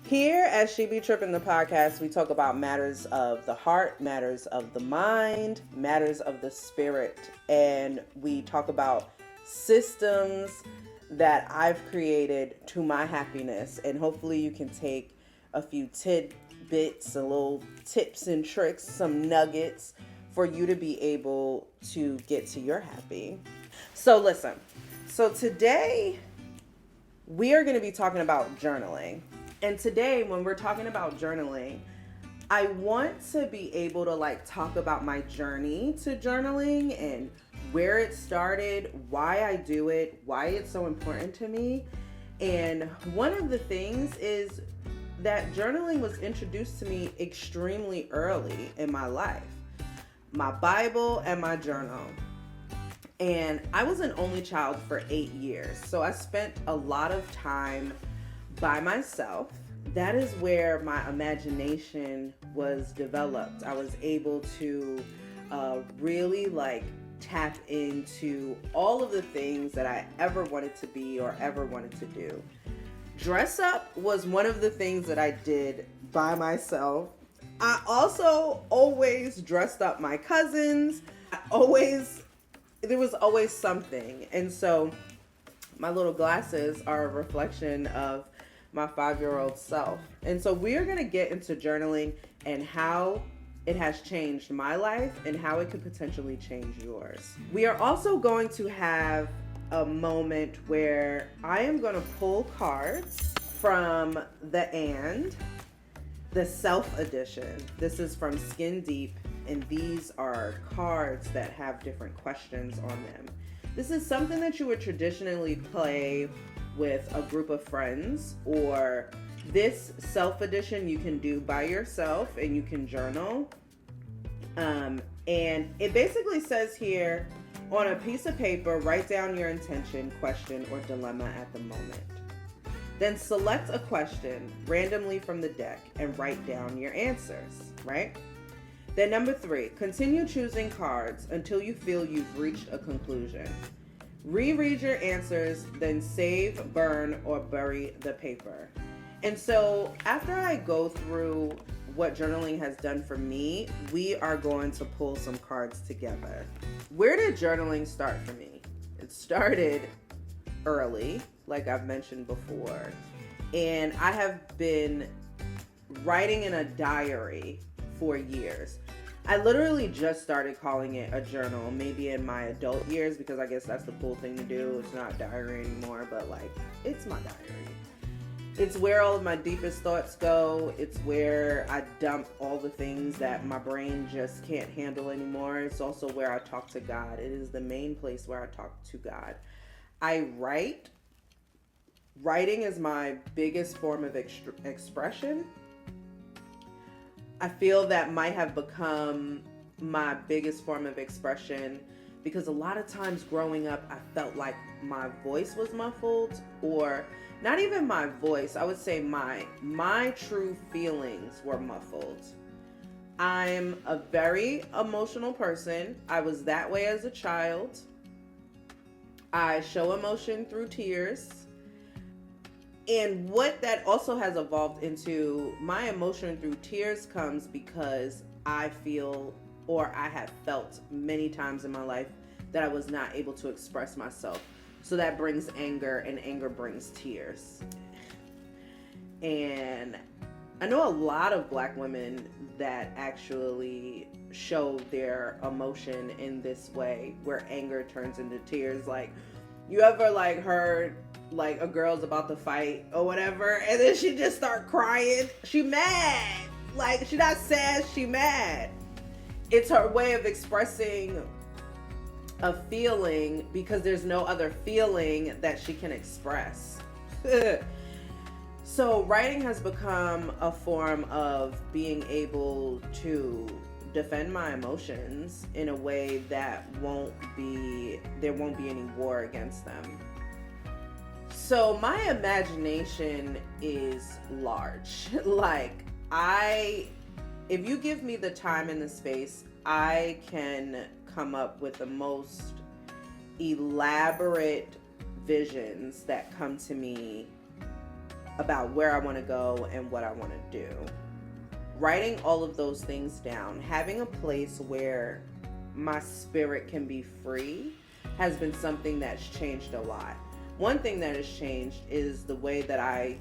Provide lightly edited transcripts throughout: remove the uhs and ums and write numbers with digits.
Here at She Be Trippin' the podcast, we talk about matters of the heart, matters of the mind, matters of the spirit, and we talk about systems that I've created to my happiness. And hopefully you can take a few tidbits, a little tips and tricks, some nuggets for you to be able to get to your happy. So listen, today we are going to be talking about journaling. And today, when we're talking about journaling, I want to be able to talk about my journey to journaling and where it started, why I do it, why it's so important to me. And one of the things is that journaling was introduced to me extremely early in my life. My Bible and my journal. And I was an only child for 8 years. So I spent a lot of time by myself. That is where my imagination was developed. I was able to really tap into all of the things that I ever wanted to be or ever wanted to do. Dress up was one of the things that I did by myself. I also always dressed up my cousins. There was always something. And so my little glasses are a reflection of my 5-year-old self. And so we are going to get into journaling and how it has changed my life and how it could potentially change yours. We are also going to have a moment where I am going to pull cards from the Self Edition. This is from Skin Deep, and these are cards that have different questions on them. This is something that you would traditionally play with a group of friends, or this Self Edition you can do by yourself and you can journal. And it basically says here, on a piece of paper, write down your intention, question, or dilemma at the moment. Then select a question randomly from the deck and write down your answers, right? Then number 3, continue choosing cards until you feel you've reached a conclusion. Reread your answers, then save, burn, or bury the paper. And so after I go through what journaling has done for me, we are going to pull some cards together. Where did journaling start for me? It started early, like I've mentioned before. And I have been writing in a diary for years. I literally just started calling it a journal, maybe in my adult years, because I guess that's the cool thing to do. It's not a diary anymore, but it's my diary. It's where all of my deepest thoughts go. It's where I dump all the things that my brain just can't handle anymore. It's also where I talk to God. It is the main place where I talk to God. I write. Writing is my biggest form of expression. I feel that might have become my biggest form of expression because a lot of times growing up, I felt like my voice was muffled, or not even my voice. I would say my true feelings were muffled. I'm a very emotional person. I was that way as a child. I show emotion through tears. And what that also has evolved into, my emotion through tears comes because I feel, or I have felt many times in my life, that I was not able to express myself. So that brings anger, and anger brings tears. And I know a lot of Black women that actually show their emotion in this way, where anger turns into tears. Like, you ever heard a girl's about to fight or whatever, and then she just start crying? She mad. She not sad, she mad. It's her way of expressing a feeling because there's no other feeling that she can express. So writing has become a form of being able to defend my emotions in a way that there won't be any war against them. So my imagination is large. If you give me the time and the space, I can come up with the most elaborate visions that come to me about where I want to go and what I want to do. Writing all of those things down, having a place where my spirit can be free, has been something that's changed a lot. One thing that has changed is the way that I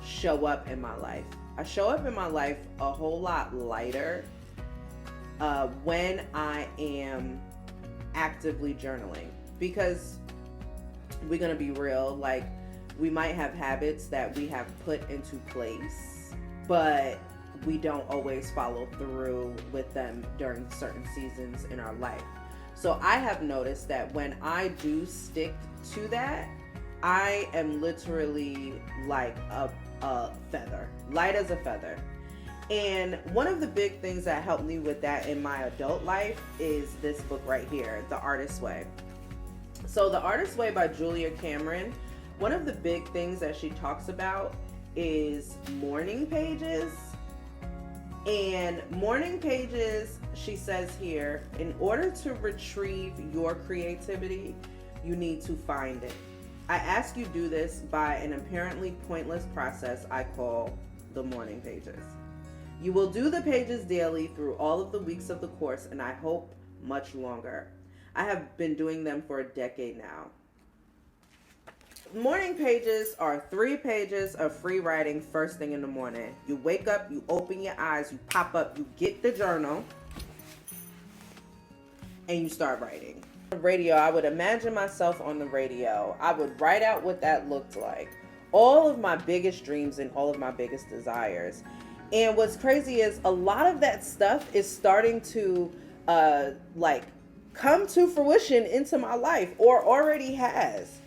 show up in my life. I show up in my life a whole lot lighter when I am actively journaling, because we're gonna be real, like, we might have habits that we have put into place, but we don't always follow through with them during certain seasons in our life. So I have noticed that when I do stick to that, I am literally like a feather, light as a feather. And one of the big things that helped me with that in my adult life is this book right here, The Artist's Way. So The Artist's Way by Julia Cameron, one of the big things that she talks about is morning pages. And morning pages, she says here, in order to retrieve your creativity, you need to find it. I ask you do this by an apparently pointless process I call the morning pages. You will do the pages daily through all of the weeks of the course, and I hope much longer. I have been doing them for a decade now. Morning pages are 3 pages of free writing first thing in the morning. You wake up, you open your eyes, you pop up, you get the journal, and you start writing. The radio, I would imagine myself on the radio. I would write out what that looked like. All of my biggest dreams and all of my biggest desires. And what's crazy is a lot of that stuff is starting to come to fruition into my life, or already has.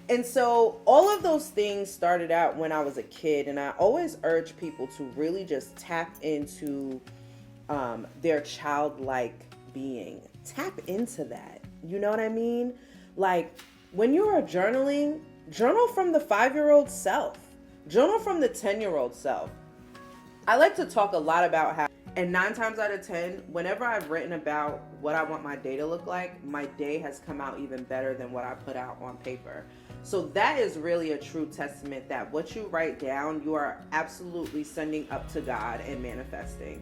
And so all of those things started out when I was a kid, and I always urge people to really just tap into their childlike being. Tap into that. You know what I mean? Like, when you are journaling, journal from the 5-year-old self. Journal from the 10-year-old self. I like to talk a lot about how, and 9 times out of 10, whenever I've written about what I want my day to look like, my day has come out even better than what I put out on paper. So that is really a true testament that what you write down, you are absolutely sending up to God and manifesting.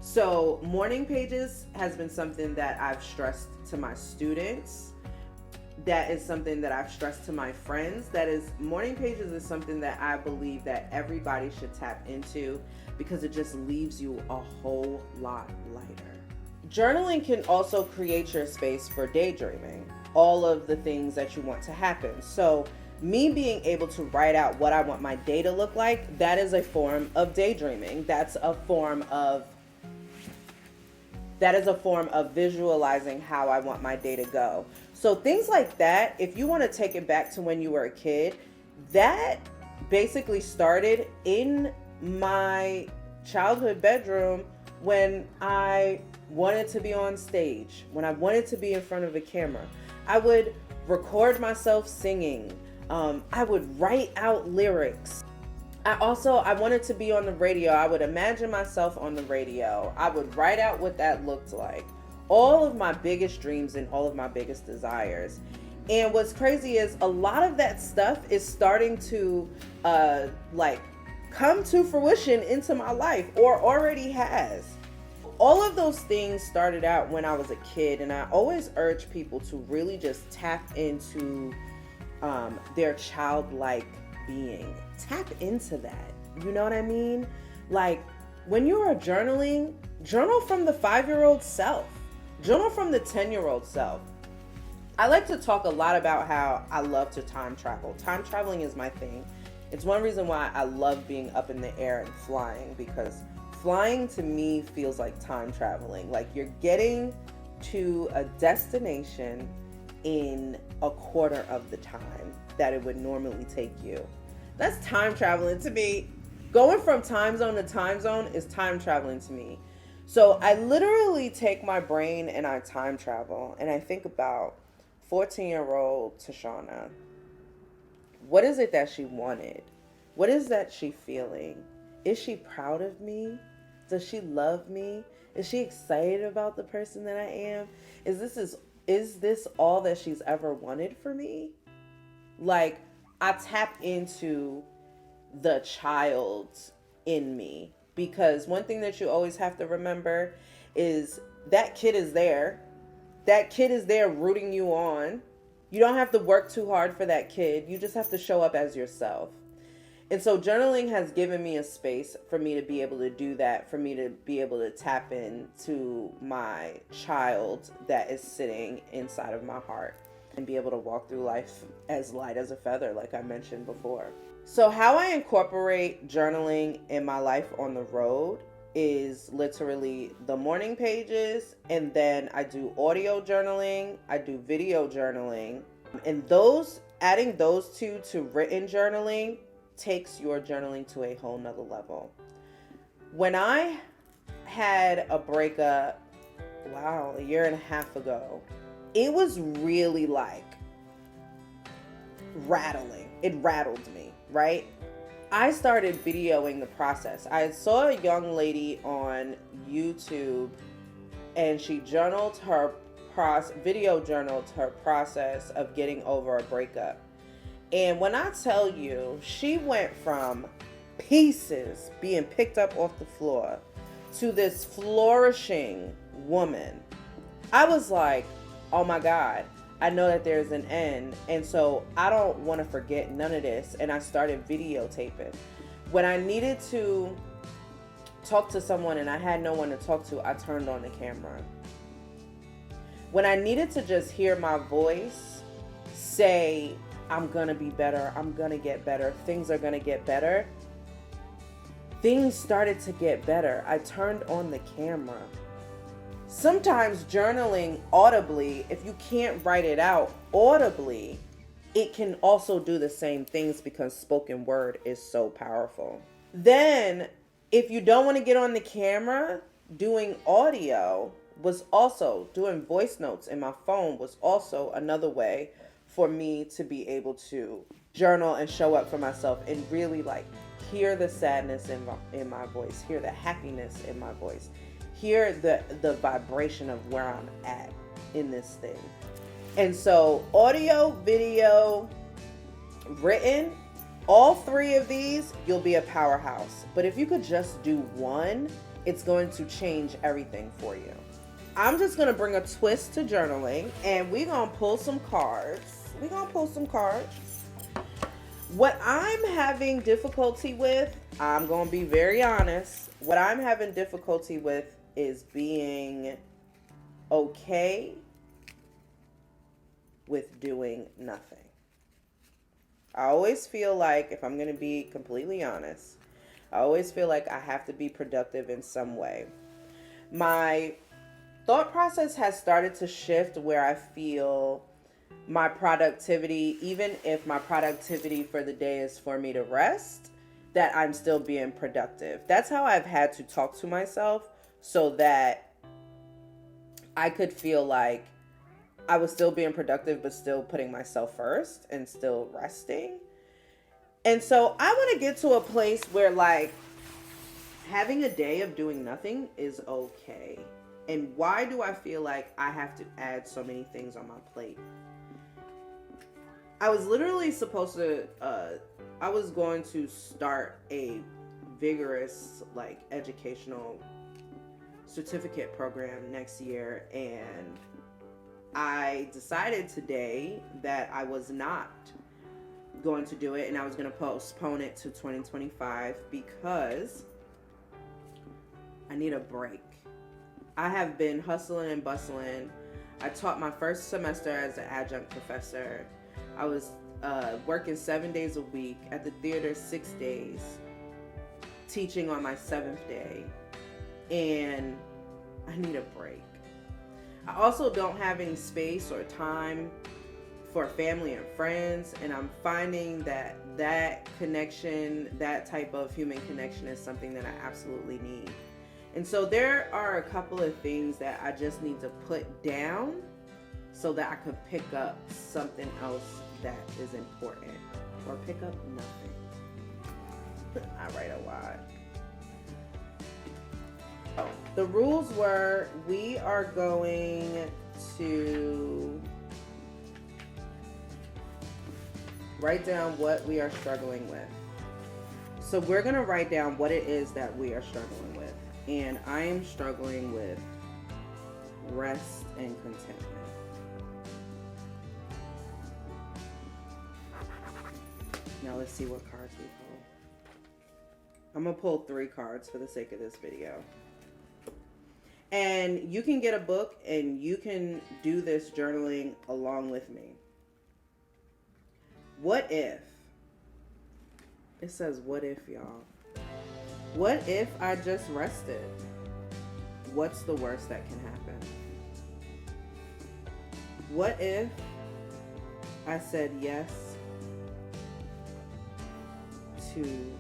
So morning pages has been something that I've stressed to my students. That is something that I've stressed to my friends. Morning pages is something that I believe that everybody should tap into, because it just leaves you a whole lot lighter. Journaling can also create your space for daydreaming, all of the things that you want to happen. So me being able to write out what I want my day to look like, that is a form of daydreaming. That is a form of visualizing how I want my day to go. So things like that, if you want to take it back to when you were a kid, that basically started in my childhood bedroom when I wanted to be on stage, when I wanted to be in front of a camera. I would record myself singing. I would write out lyrics. I wanted to be on the radio. I would imagine myself on the radio. I would write out what that looked like. All of my biggest dreams and all of my biggest desires. And what's crazy is a lot of that stuff is starting to come to fruition into my life, or already has. All of those things started out when I was a kid, and I always urge people to really just tap into their childlike being. Tap into that. You know what I mean? Like, when you are journaling, journal from the 5-year-old self. Journal from the 10-year-old self. I like to talk a lot about how I love to time travel. Time traveling is my thing. It's one reason why I love being up in the air and flying, because flying to me feels like time traveling. Like, you're getting to a destination in a quarter of the time that it would normally take you. That's time traveling to me. Going from time zone to time zone is time traveling to me. So I literally take my brain and I time travel, and I think about 14-year-old Tashana. What is it that she wanted? What is that she feeling? Is she proud of me? Does she love me? Is she excited about the person that I am? Is this all that she's ever wanted for me? Like, I tap into the child in me. Because one thing that you always have to remember is that kid is there. That kid is there rooting you on. You don't have to work too hard for that kid. You just have to show up as yourself. And so journaling has given me a space for me to be able to do that, for me to be able to tap into my child that is sitting inside of my heart and be able to walk through life as light as a feather, like I mentioned before. So how I incorporate journaling in my life on the road is literally the morning pages, and then I do audio journaling, I do video journaling, and adding those two to written journaling takes your journaling to a whole nother level. When I had a breakup, a year and a half ago, it was really like rattling. It rattled me, right? I started videoing the process. I saw a young lady on YouTube, and she video journaled her process of getting over a breakup. And when I tell you, she went from pieces being picked up off the floor to this flourishing woman. I was like, oh my God, I know that there's an end. And so I don't want to forget none of this. And I started videotaping. When I needed to talk to someone and I had no one to talk to, I turned on the camera. When I needed to just hear my voice say, I'm gonna be better, I'm gonna get better, things are gonna get better, things started to get better. I turned on the camera. Sometimes journaling audibly, if you can't write it out audibly, it can also do the same things because spoken word is so powerful. Then, if you don't want to get on the camera, doing audio was also, doing voice notes in my phone was also another way for me to be able to journal and show up for myself and really like hear the sadness in my voice, hear the happiness in my voice, hear the vibration of where I'm at in this thing. And so audio, video, written, all three of these, you'll be a powerhouse. But if you could just do one, it's going to change everything for you. I'm just going to bring a twist to journaling, and we're going to pull some cards. What I'm having difficulty with, I'm going to be very honest. What I'm having difficulty with is being okay with doing nothing. I always feel like, if I'm going to be completely honest, I always feel like I have to be productive in some way. My thought process has started to shift where I feel my productivity, even if my productivity for the day is for me to rest, that I'm still being productive. That's how I've had to talk to myself so that I could feel like I was still being productive, but still putting myself first and still resting. And so I want to get to a place where like having a day of doing nothing is okay. And why do I feel like I have to add so many things on my plate? I was literally I was going to start a vigorous like educational certificate program next year, and I decided today that I was not going to do it and I was going to postpone it to 2025 because I need a break. I have been hustling and bustling. I taught my first semester as an adjunct professor. I was working 7 days a week, at the theater 6 days, teaching on my 7th day, and I need a break. I also don't have any space or time for family and friends, and I'm finding that connection, that type of human connection is something that I absolutely need. And so there are a couple of things that I just need to put down so that I could pick up something else that is important, or pick up nothing. I write a lot. Oh, the rules were we are going to write down what we are struggling with. So we're going to write down what it is that we are struggling with. And I am struggling with rest and contentment. Now let's see what cards we pull. I'm going to pull 3 cards for the sake of this video. And you can get a book and you can do this journaling along with me. What if? It says, what if, y'all? What if I just rested? What's the worst that can happen? What if I said yes to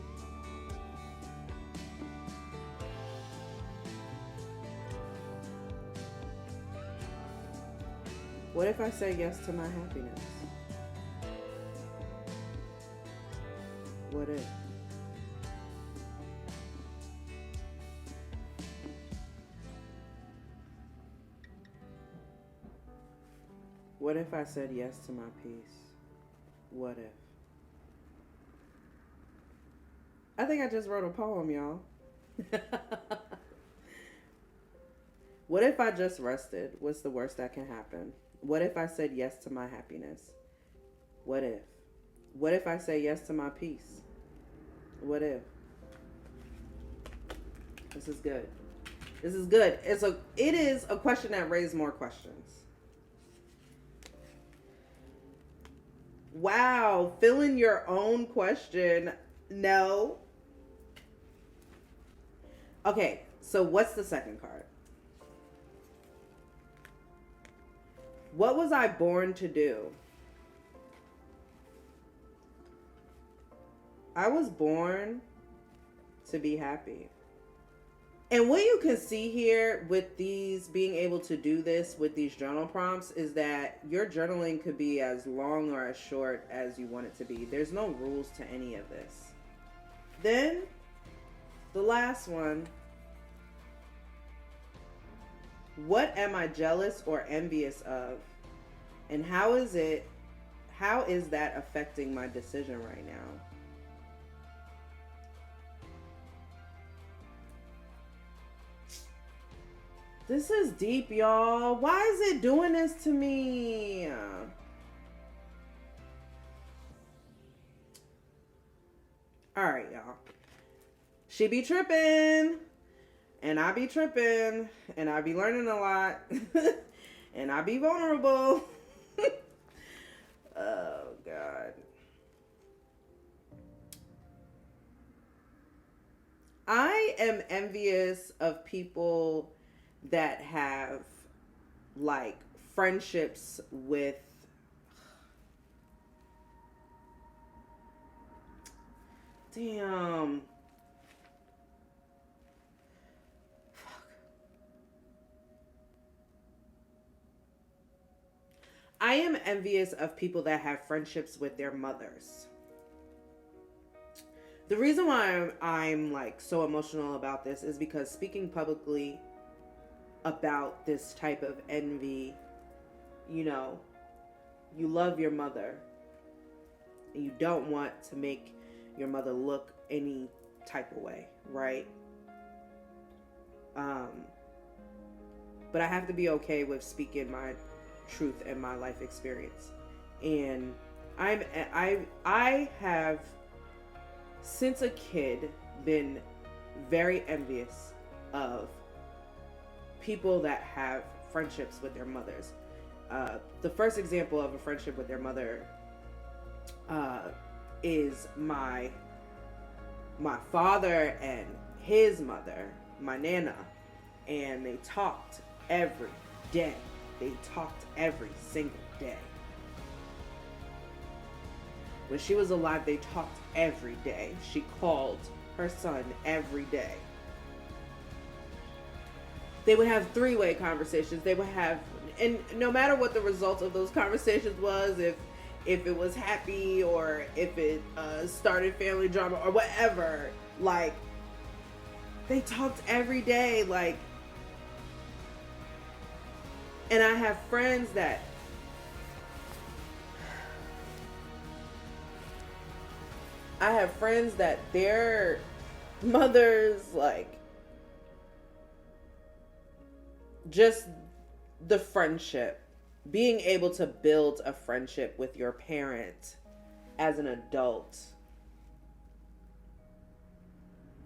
what if I say yes to my happiness? What if? What if I said yes to my peace? What if? I think I just wrote a poem, y'all. What if I just rested? What's the worst that can happen? What if I said yes to my happiness? What if? What if I say yes to my peace? What if? This is good. This is good. It is a question that raised more questions. Wow, fill in your own question. No. Okay, so what's the second card? What was I born to do? I was born to be happy. And what you can see here with these, being able to do this with these journal prompts, is that your journaling could be as long or as short as you want it to be. There's no rules to any of this. Then, the last one. What am I jealous or envious of? And how is that affecting my decision right now? This is deep, y'all. Why is it doing this to me? All right, y'all. She be tripping. And I be tripping. And I be learning a lot. And I be vulnerable. Oh, God. I am envious of people that have like friendships with damn fuck. I am envious of people that have friendships with their mothers. The reason why I'm like so emotional about this is because speaking publicly about this type of envy, you know, you love your mother and you don't want to make your mother look any type of way, right? But I have to be okay with speaking my truth and my life experience. And I have since a kid been very envious of people that have friendships with their mothers. The first example of a friendship with their mother is my father and his mother, my Nana, and they talked every day. They talked every single day. When she was alive, they talked every day. She called her son every day. They would have three-way conversations. They would have, and no matter what the result of those conversations was, if it was happy or if it started family drama or whatever, like, they talked every day, like, and I have friends that I have friends that their mothers, like, just the friendship, being able to build a friendship with your parent as an adult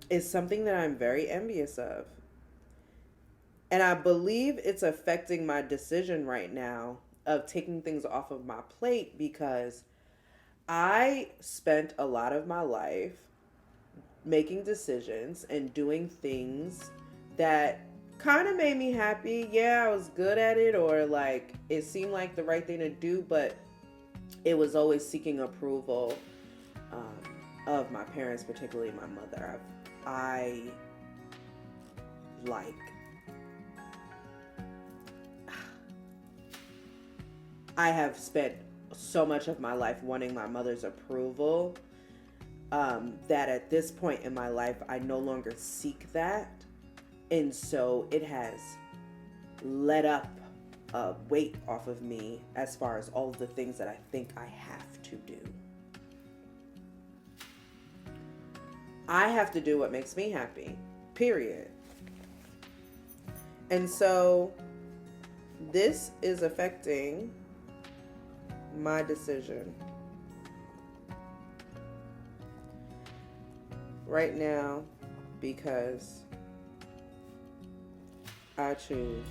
is something that I'm very envious of. And I believe it's affecting my decision right now of taking things off of my plate, because I spent a lot of my life making decisions and doing things that kind of made me happy. Yeah, I was good at it, or like it seemed like the right thing to do, but it was always seeking approval of my parents, particularly my mother. I have spent so much of my life wanting my mother's approval, that at this point in my life, I no longer seek that. And so it has let up a weight off of me as far as all of the things that I think I have to do. I have to do what makes me happy, period. And so this is affecting my decision right now, because I choose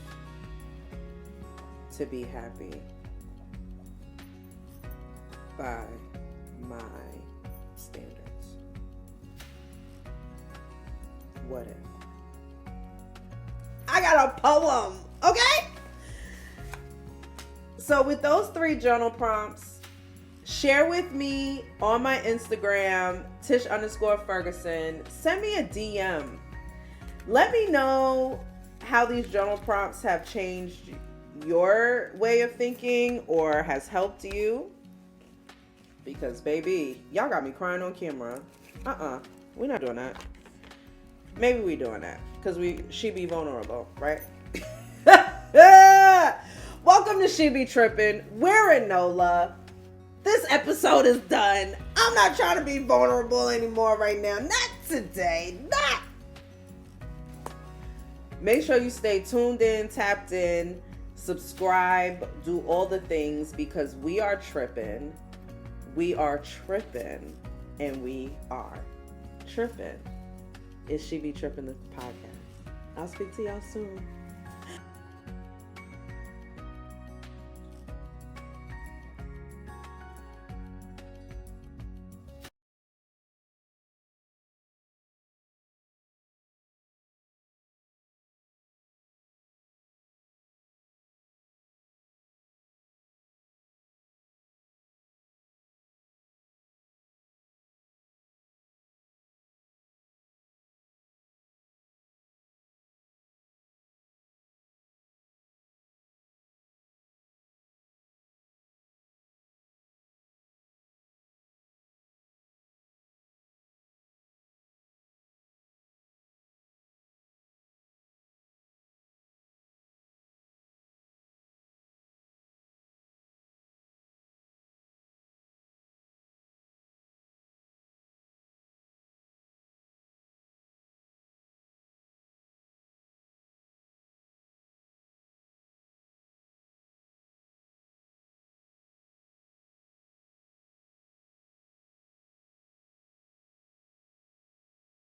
to be happy by my standards. What if? I got a poem, okay? So with those 3 journal prompts, share with me on my Instagram, Tish_Ferguson. Send me a DM. Let me know how these journal prompts have changed your way of thinking or has helped you. Because baby, y'all got me crying on camera. We're not doing that. Maybe we doing that because she be vulnerable, right? Welcome to She Be Trippin'. We're in NOLA. This episode is done. I'm not trying to be vulnerable anymore right now. Not today. Not. Make sure you stay tuned in, tapped in, subscribe, do all the things, because we are tripping. We are tripping. And we are tripping. It's She Be Trippin' the podcast. I'll speak to y'all soon.